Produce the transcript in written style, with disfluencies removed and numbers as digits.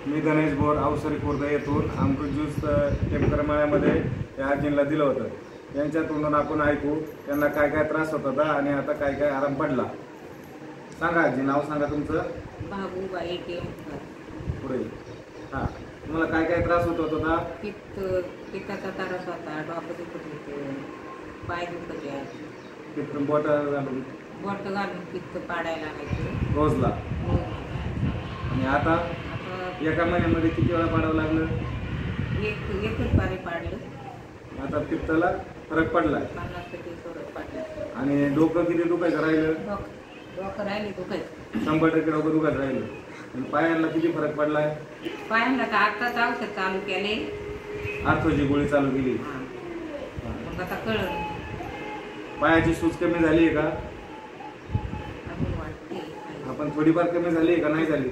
मी Ganesh bore Avsari Khurd येथून अमृत juice टेमकरमाळ्यामध्ये या आजींना दिलं होतं। यांच्या तोंडून आपण ऐकू त्यांना काय काय त्रास होत होता आणि आता काय काय आराम पडला। सांगा आजी, नाव सांगा तुमचं। बाबूबाई टेमकर। पुढे हां, तुम्हाला काय काय त्रास होत होता? पित्ताचा त्रास होता, डोकं दुखत होतं, पाय दुखत होते, पित्त बोट घालून पित्त पाडायला लागायचं रोजला। आणि आता एका महिन्यामध्ये किती वेळा पाडावं लागलं? एकच बारी पाडलं। आता पित्ताला फरक पडला, 50% फरक पडला। आणि डोकं किती दुखायचं राहिलं? डोकं राहिले दुखायचं, 100% डोकं दुखायचं राहिलं। आणि पायांना किती फरक पडलाय? पायांना तर आत्ताच औषध चालू केले, आर्थोची गोळी चालू केली। मग आता कळलं पायाची सूज कमी झाली आहे का? अजून वाटते आपण थोडीफार कमी झाली आहे का नाही झाली?